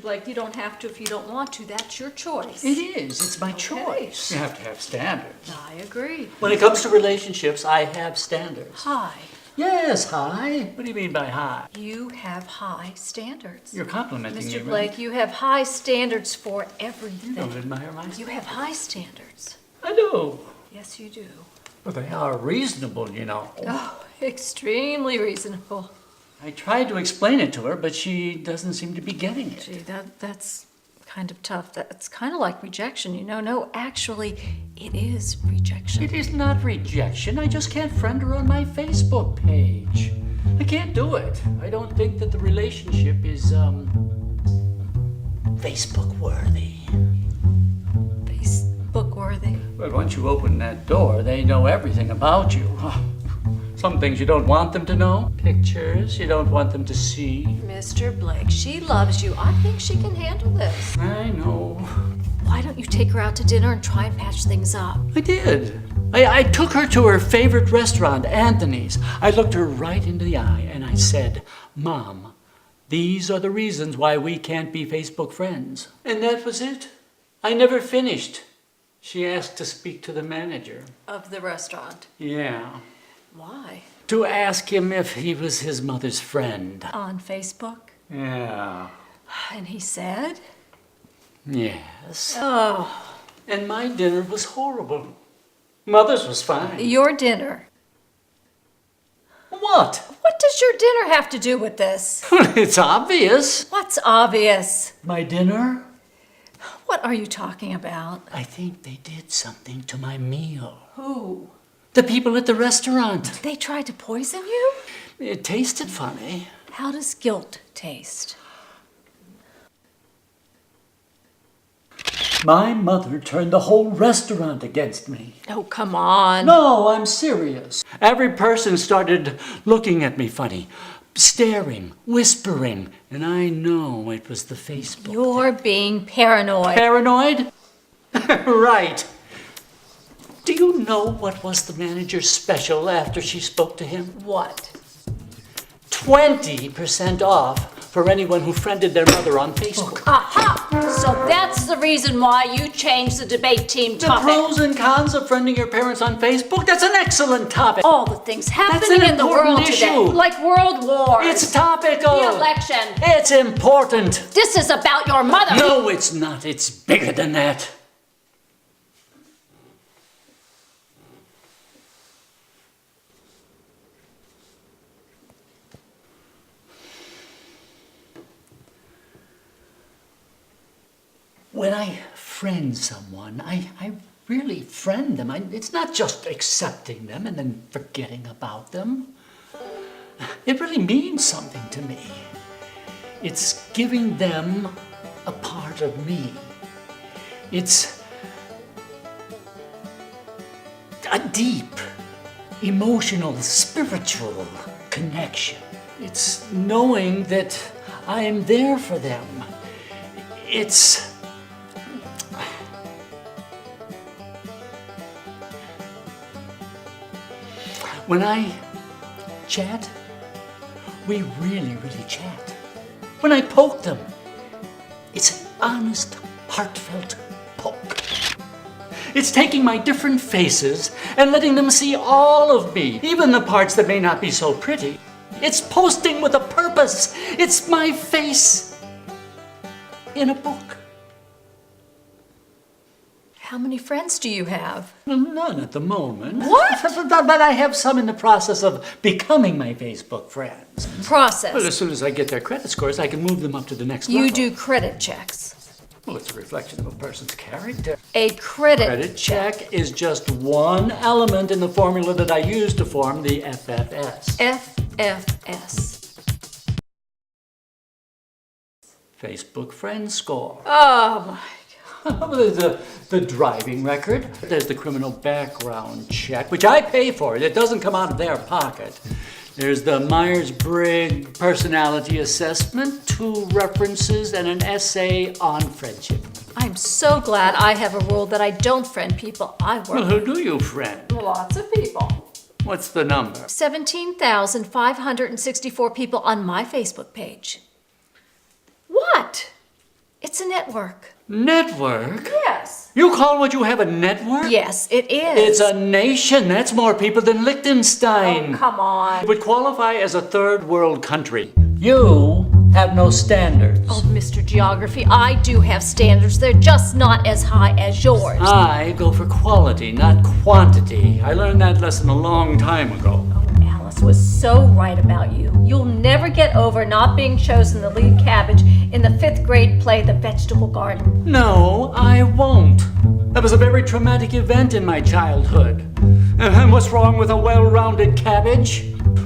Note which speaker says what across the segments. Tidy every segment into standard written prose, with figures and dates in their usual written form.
Speaker 1: Blake, you don't have to if you don't want to. That's your choice.
Speaker 2: It is. It's my choice. You have to have standards.
Speaker 1: I agree.
Speaker 2: When it comes to relationships, I have standards.
Speaker 1: High.
Speaker 2: Yes, high. What do you mean by high?
Speaker 1: You have high standards.
Speaker 2: You're complimenting me,
Speaker 1: Mr. Blake, you have high standards for everything.
Speaker 2: You don't admire my standards.
Speaker 1: You have high standards.
Speaker 2: I do.
Speaker 1: Yes, you do.
Speaker 2: But they are reasonable, you know.
Speaker 1: Oh, extremely reasonable.
Speaker 2: I tried to explain it to her, but she doesn't seem to be getting it.
Speaker 1: Gee, that's kind of tough. That's kind of like rejection, you know. No, actually, it is rejection.
Speaker 2: It is not rejection. I just can't friend her on my Facebook page. I can't do it. I don't think that the relationship is, Facebook worthy.
Speaker 1: Facebook worthy?
Speaker 2: But once you open that door, they know everything about you. Some things you don't want them to know. Pictures you don't want them to see.
Speaker 1: Mr. Blake, she loves you. I think she can handle this.
Speaker 2: I know.
Speaker 1: Why don't you take her out to dinner and try and patch things up?
Speaker 2: I did. I took her to her favorite restaurant, Anthony's. I looked her right into the eye and I said, Mom, these are the reasons why we can't be Facebook friends. And that was it. I never finished. She asked to speak to the manager.
Speaker 1: Of the restaurant?
Speaker 2: Yeah.
Speaker 1: Why?
Speaker 2: To ask him if he was his mother's friend.
Speaker 1: On Facebook?
Speaker 2: Yeah.
Speaker 1: And he said?
Speaker 2: Yes.
Speaker 1: Oh.
Speaker 2: And my dinner was horrible. Mother's was fine.
Speaker 1: Your dinner?
Speaker 2: What?
Speaker 1: What does your dinner have to do with this?
Speaker 2: It's obvious.
Speaker 1: What's obvious?
Speaker 2: My dinner?
Speaker 1: What are you talking about?
Speaker 2: I think they did something to my meal.
Speaker 1: Who?
Speaker 2: The people at the restaurant.
Speaker 1: They tried to poison you?
Speaker 2: It tasted funny.
Speaker 1: How does guilt taste?
Speaker 2: My mother turned the whole restaurant against me.
Speaker 1: Oh, come on.
Speaker 2: No, I'm serious. Every person started looking at me funny, staring, whispering, and I know it was the Facebook.
Speaker 1: You're being paranoid.
Speaker 2: Paranoid? Right. Do you know what was the manager's special after she spoke to him?
Speaker 1: What?
Speaker 2: 20% off for anyone who friended their mother on Facebook.
Speaker 1: Aha! So that's the reason why you changed the debate team
Speaker 2: The
Speaker 1: topic.
Speaker 2: pros and cons of friending your parents on Facebook? That's an excellent topic.
Speaker 1: All the things
Speaker 2: That's
Speaker 1: happening
Speaker 2: an
Speaker 1: in the
Speaker 2: important
Speaker 1: world today.
Speaker 2: issue.
Speaker 1: Like world wars.
Speaker 2: It's topical.
Speaker 1: The election.
Speaker 2: It's important.
Speaker 1: This is about your mother.
Speaker 2: No, it's not. It's bigger than that. When I friend someone, I really friend them. It's not just accepting them and then forgetting about them. It really means something to me. It's giving them a part of me. It's a deep, emotional, spiritual connection. It's knowing that I am there for them. It's when I chat, we really chat. When I poke them, it's an honest, heartfelt poke. It's taking my different faces and letting them see all of me, even the parts that may not be so pretty. It's posting with a purpose. It's my face in a book.
Speaker 1: How many friends do you have?
Speaker 2: None at the moment.
Speaker 1: What?
Speaker 2: But I have some in the process of becoming my Facebook friends.
Speaker 1: Process.
Speaker 2: Well, as soon as I get their credit scores, I can move them up to the next level.
Speaker 1: You do credit checks.
Speaker 2: Well, it's a reflection of a person's character.
Speaker 1: A credit
Speaker 2: Check is just one element in the formula that I use to form the FFS.
Speaker 1: FFS.
Speaker 2: Facebook Friend Score.
Speaker 1: Oh my.
Speaker 2: There's the driving record. There's the criminal background check, which I pay for. It doesn't come out of their pocket. There's the Myers-Briggs personality assessment, 2 references, and an essay on friendship.
Speaker 1: I'm so glad I have a rule that I don't friend people I work
Speaker 2: Well,
Speaker 1: with.
Speaker 2: who do you friend?
Speaker 1: Lots of people.
Speaker 2: What's the number?
Speaker 1: 17,564 people on my Facebook page. What? It's a network.
Speaker 2: Network?
Speaker 1: Yes.
Speaker 2: You call what you have a network?
Speaker 1: Yes, it is.
Speaker 2: It's a nation. That's more people than Liechtenstein.
Speaker 1: Oh, come on.
Speaker 2: It would qualify as a third world country. You have no standards.
Speaker 1: Oh, Mr. Geography, I do have standards. They're just not as high as yours.
Speaker 2: I go for quality, not quantity. I learned that lesson a long time ago.
Speaker 1: Oh, Alice was so right about you. You'll never get over not being chosen to lead cabbage in the 5th grade play, The Vegetable Garden.
Speaker 2: No, I won't. That was a very traumatic event in my childhood. And what's wrong with a well-rounded cabbage?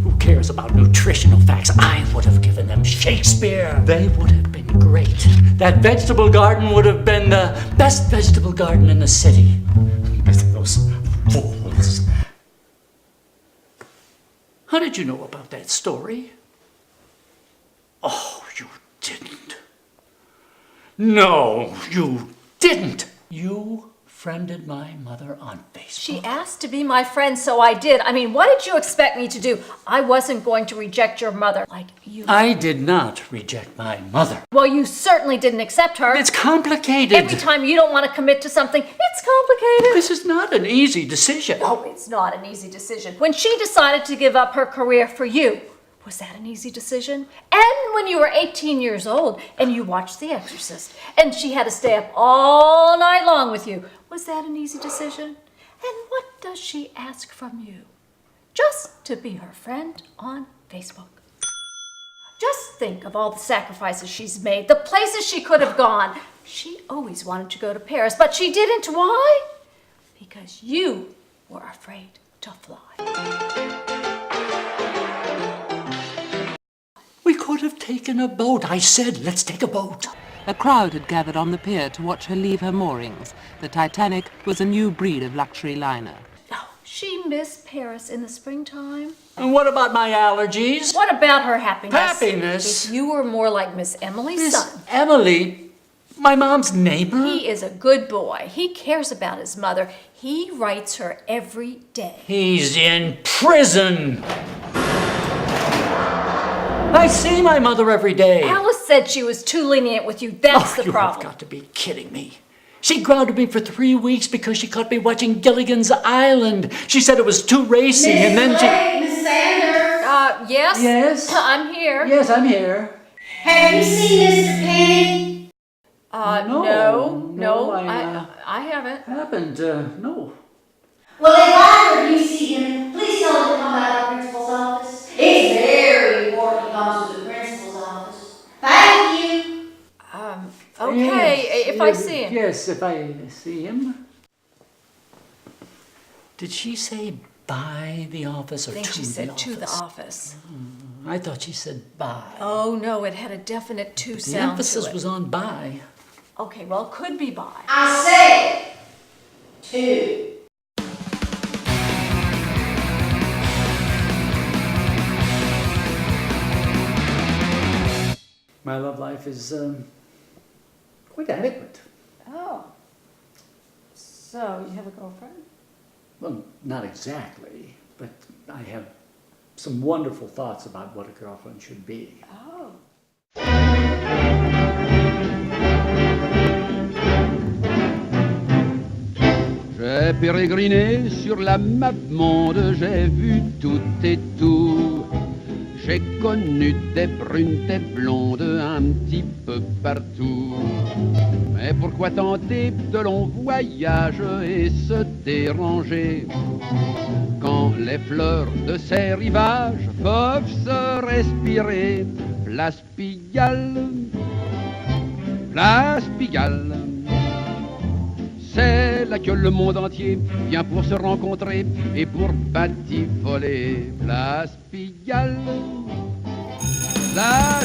Speaker 2: Who cares about nutritional facts? I would have given them Shakespeare. They would have been great. That vegetable garden would have been the best vegetable garden in the city. Those fools. How did you know about that story? Oh, you didn't. No, you didn't. You friended my mother on Facebook.
Speaker 1: She asked to be my friend, so I did. I mean, what did you expect me to do? I wasn't going to reject your mother like you.
Speaker 2: I did not reject my mother.
Speaker 1: Well, you certainly didn't accept her.
Speaker 2: It's complicated.
Speaker 1: Every time you don't want to commit to something, it's complicated.
Speaker 2: This is not an easy decision.
Speaker 1: No, it's not an easy decision. When she decided to give up her career for you, was that an easy decision? And when you were 18 years old and you watched The Exorcist and she had to stay up all night long with you, was that an easy decision? And what does she ask from you? Just to be her friend on Facebook. Just think of all the sacrifices she's made, the places she could have gone. She always wanted to go to Paris, but she didn't. Why? Because you were afraid to fly.
Speaker 2: We could have taken a boat. I said, let's take a boat.
Speaker 3: A crowd had gathered on the pier to watch her leave her moorings. The Titanic was a new breed of luxury liner.
Speaker 1: Oh, she missed Paris in the springtime.
Speaker 2: And what about my allergies?
Speaker 1: What about her happiness?
Speaker 2: Happiness?
Speaker 1: If you were more like Miss Emily's
Speaker 2: Miss
Speaker 1: son.
Speaker 2: Emily, my mom's neighbor?
Speaker 1: He is a good boy. He cares about his mother. He writes her every day.
Speaker 2: He's in prison. I see my mother every day.
Speaker 1: Alice said she was too lenient with you. That's the
Speaker 2: You
Speaker 1: problem.
Speaker 2: have got to be kidding me. She grounded me for 3 weeks because she caught me watching Gilligan's Island. She said it was too racy, and then she...
Speaker 4: Miss Sanders.
Speaker 1: Yes?
Speaker 2: Yes?
Speaker 1: I'm here.
Speaker 2: Yes, I'm here.
Speaker 4: Have you seen Mr. Penny?
Speaker 1: No,
Speaker 2: I
Speaker 1: I haven't.
Speaker 2: haven't, no.
Speaker 4: Well, if either of you see him, please tell him to come out of the principal's office. It's very important he comes to the principal's office. Thank you.
Speaker 1: Okay,
Speaker 2: Yes,
Speaker 1: if I see him.
Speaker 2: Yes, if I see him. Did she say by the office or
Speaker 1: I think
Speaker 2: to
Speaker 1: she
Speaker 2: the
Speaker 1: said
Speaker 2: office?
Speaker 1: to the office.
Speaker 2: I thought she said by.
Speaker 1: Oh, no, it had a definite to
Speaker 2: The
Speaker 1: sound
Speaker 2: emphasis
Speaker 1: to it.
Speaker 2: was on by.
Speaker 1: Okay, well, it could be by.
Speaker 4: I said two.
Speaker 2: My love life is quite adequate.
Speaker 1: Oh. So, you have a girlfriend?
Speaker 2: Well, not exactly, but I have some wonderful thoughts about what a girlfriend should be.
Speaker 1: Oh.
Speaker 5: J'ai pérégriné sur la map monde, j'ai vu tout et tout. J'ai connu des brunes, des blondes, un petit peu partout. Mais pourquoi tenter de longs voyages et se déranger quand les fleurs de ces rivages peuvent se respirer? Place Pigalle, Place Pigalle. C'est là que le monde entier vient pour se rencontrer et pour batifoler. Place Pigalle, Place